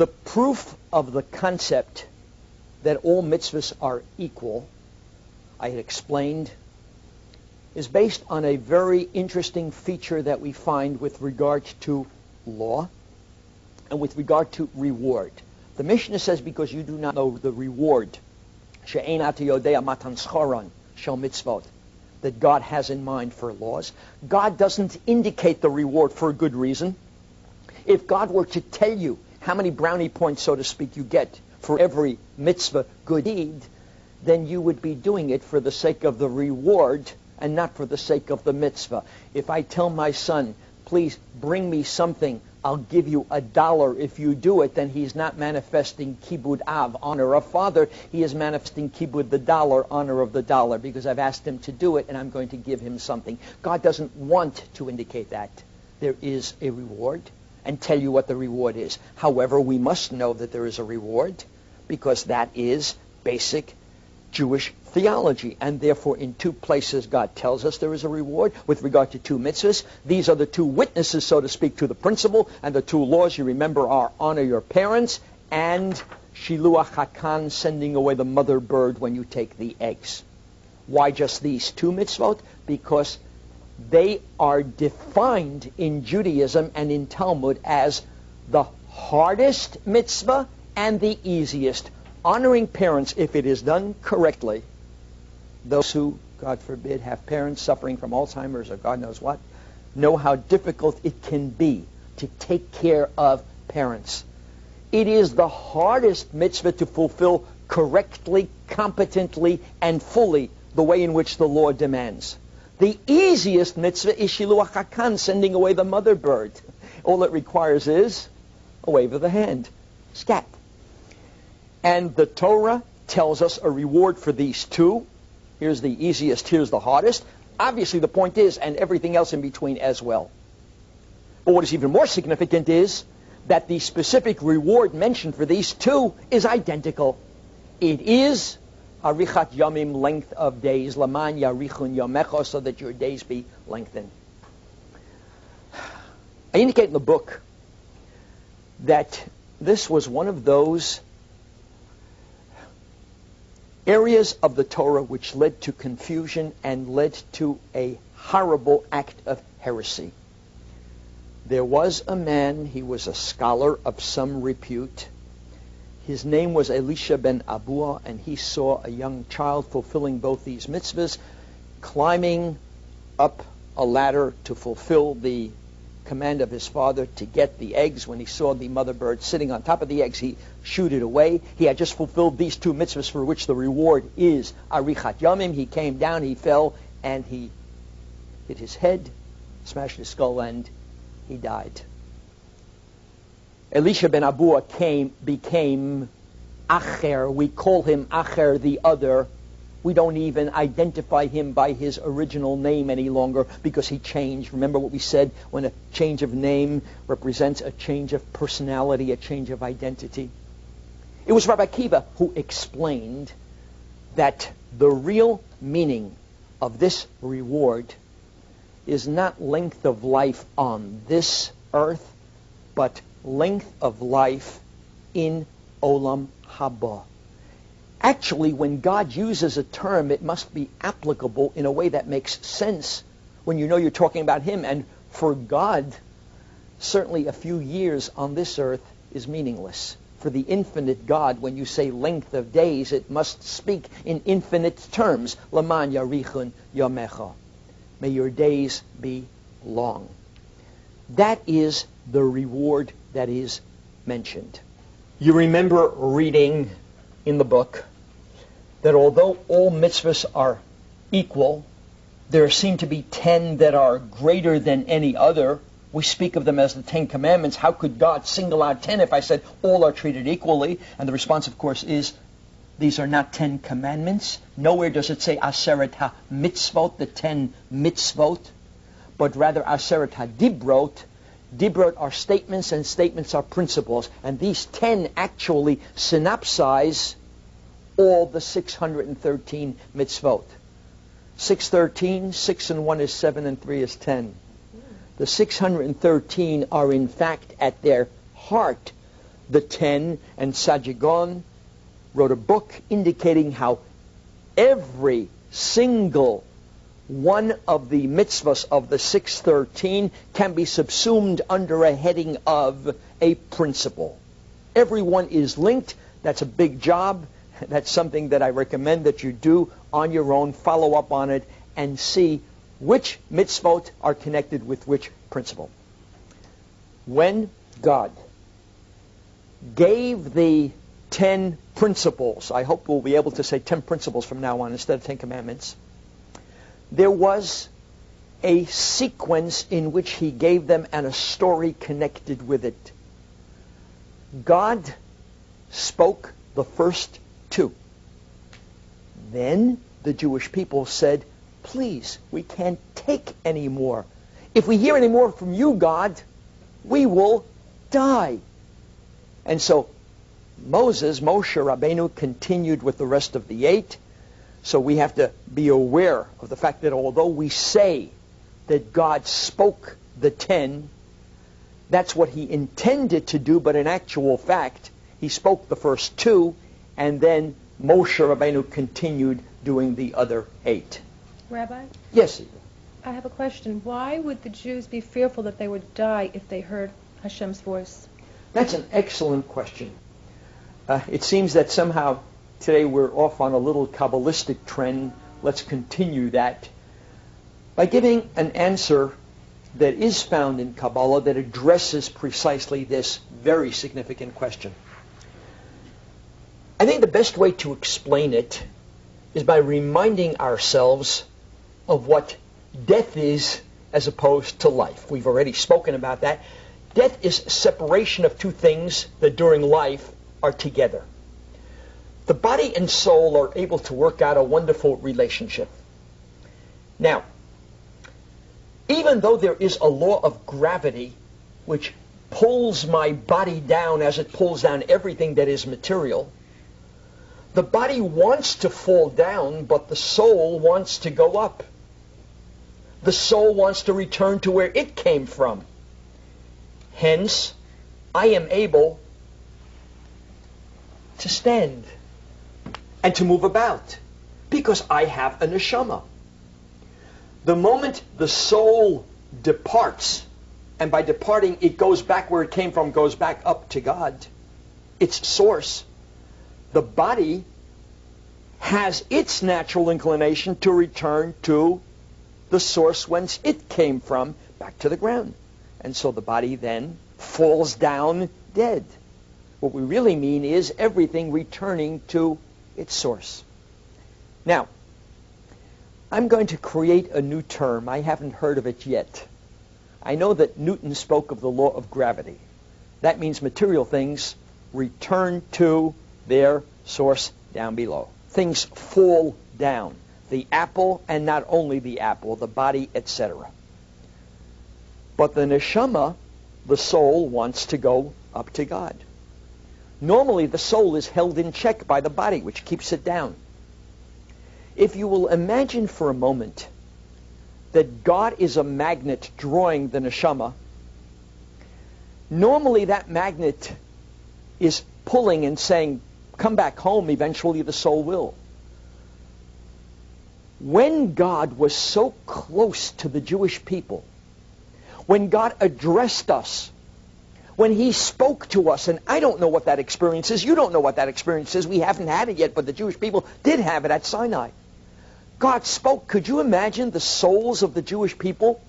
The proof of the concept that all mitzvahs are equal, I had explained, is based on a very interesting feature that we find with regard to law and with regard to reward. The Mishnah says, because you do not know the reward, she'ein ata yodea matan scharon shel mitzvot, that God has in mind for laws. God doesn't indicate the reward for a good reason. If God were to tell you how many brownie points, so to speak, you get for every mitzvah good deed, then you would be doing it for the sake of the reward and not for the sake of the mitzvah. If I tell my son, please bring me something, I'll give you $1 if you do it, then he's not manifesting kibud av, honor of father. He is manifesting kibud the dollar, honor of the dollar, because I've asked him to do it and I'm going to give him something. God doesn't want to indicate that. There is a reward and tell you what the reward is. However, we must know that there is a reward because that is basic Jewish theology. And therefore, in two places, God tells us there is a reward with regard to two mitzvahs. These are the two witnesses, so to speak, to the principle. And the two laws, you remember, are honor your parents and shiluach hakan, sending away the mother bird when you take the eggs. Why just these two mitzvot? Because they are defined in Judaism and in Talmud as the hardest mitzvah and the easiest. Honoring parents, if it is done correctly, those who, God forbid, have parents suffering from Alzheimer's or God knows what, know how difficult it can be to take care of parents. It is the hardest mitzvah to fulfill correctly, competently, and fully the way in which the law demands. The easiest mitzvah is shiluach hakan, sending away the mother bird. All it requires is a wave of the hand. Scat. And the Torah tells us a reward for these two. Here's the easiest, here's the hardest. Obviously, the point is, and everything else in between as well. But what is even more significant is that the specific reward mentioned for these two is identical. It is arichat yamim, length of days, laman yarichun yamecha, so that your days be lengthened. I indicate in the book that this was one of those areas of the Torah which led to confusion and led to a horrible act of heresy. There was a man, he was a scholar of some repute. His name was Elisha ben Abua, and he saw a young child fulfilling both these mitzvahs, climbing up a ladder to fulfill the command of his father to get the eggs. When he saw the mother bird sitting on top of the eggs, he shooed it away. He had just fulfilled these two mitzvahs for which the reward is arichat yamim. He came down, he fell, and he hit his head, smashed his skull, and he died. Elisha ben Abua became Acher. We call him Acher, the other. We don't even identify him by his original name any longer because he changed. Remember what we said when a change of name represents a change of personality, a change of identity. It was Rabbi Akiva who explained that the real meaning of this reward is not length of life on this earth, but length of life in Olam Haba. Actually, when God uses a term, it must be applicable in a way that makes sense when you know you're talking about Him. And for God, certainly a few years on this earth is meaningless. For the infinite God, when you say length of days, it must speak in infinite terms. Laman yarichun yamecha. May your days be long. That is the reward that is mentioned. You remember reading in the book that although all mitzvahs are equal, there seem to be 10 that are greater than any other. We speak of them as the 10 commandments. How could God single out 10 if I said all are treated equally? And the response, of course, is these are not 10 commandments. Nowhere does it say aseret ha-mitzvot, the 10 mitzvot, but rather aseret ha-dibrot. Dibrot are statements and statements are principles. And these 10 actually synopsize all the 613 mitzvot. 613, 6 and 1 is 7 and 3 is 10. The 613 are in fact at their heart the 10, and Sajigon wrote a book indicating how every single one of the mitzvahs of the 613 can be subsumed under a heading of a principle. Everyone is linked. That's a big job. That's something that I recommend that you do on your own, follow up on it, and see which mitzvot are connected with which principle. When God gave the 10 principles, I hope we'll be able to say 10 principles from now on instead of 10 commandments, there was a sequence in which he gave them and a story connected with it. God spoke the first 2. Then the Jewish people said, please, we can't take any more. If we hear any more from you, God, we will die. And so Moshe Rabbeinu, continued with the rest of the 8. So we have to be aware of the fact that although we say that God spoke the 10, that's what he intended to do, but in actual fact, he spoke the first 2, and then Moshe Rabbeinu continued doing the other 8. Rabbi? Yes, Eva. I have a question. Why would the Jews be fearful that they would die if they heard Hashem's voice? That's an excellent question. It seems that somehow today we're off on a little Kabbalistic trend. Let's continue that by giving an answer that is found in Kabbalah that addresses precisely this very significant question. I think the best way to explain it is by reminding ourselves of what death is as opposed to life. We've already spoken about that. Death is separation of 2 things that during life are together. The body and soul are able to work out a wonderful relationship. Now, even though there is a law of gravity which pulls my body down as it pulls down everything that is material, the body wants to fall down, but the soul wants to go up. The soul wants to return to where it came from. Hence, I am able to stand and to move about because I have a neshama. The moment the soul departs, and by departing it goes back where it came from, goes back up to God, its source, the body has its natural inclination to return to the source whence it came from, back to the ground. And so the body then falls down dead. What we really mean is everything returning to its source. Now, I'm going to create a new term. I haven't heard of it yet. I know that Newton spoke of the law of gravity. That means material things return to their source down below. Things fall down. The apple, and not only the apple, the body, etc. But the neshama, the soul, wants to go up to God. Normally, the soul is held in check by the body, which keeps it down. If you will imagine for a moment that God is a magnet drawing the neshama, normally that magnet is pulling and saying, come back home, eventually the soul will. When God was so close to the Jewish people, when God addressed us, when he spoke to us, and I don't know what that experience is, you don't know what that experience is, we haven't had it yet, but the Jewish people did have it at Sinai. God spoke. Could you imagine the souls of the Jewish people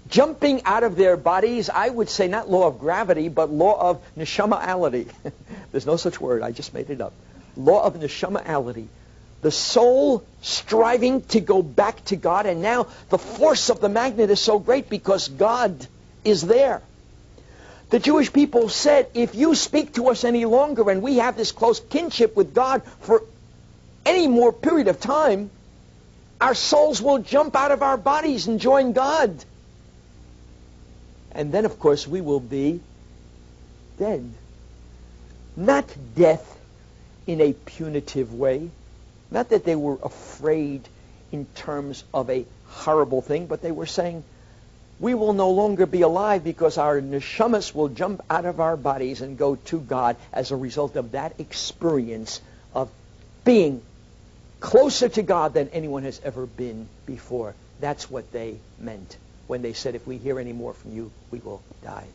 jumping out of their bodies? I would say not law of gravity, but law of neshama'ality. There's no such word, I just made it up. Law of neshama'ality. The soul striving to go back to God, and now the force of the magnet is so great because God is there. The Jewish people said, if you speak to us any longer and we have this close kinship with God for any more period of time, our souls will jump out of our bodies and join God. And then, of course, we will be dead. Not death in a punitive way. Not that they were afraid in terms of a horrible thing, but they were saying, we will no longer be alive because our neshamas will jump out of our bodies and go to God as a result of that experience of being closer to God than anyone has ever been before. That's what they meant when they said, if we hear any more from you, we will die.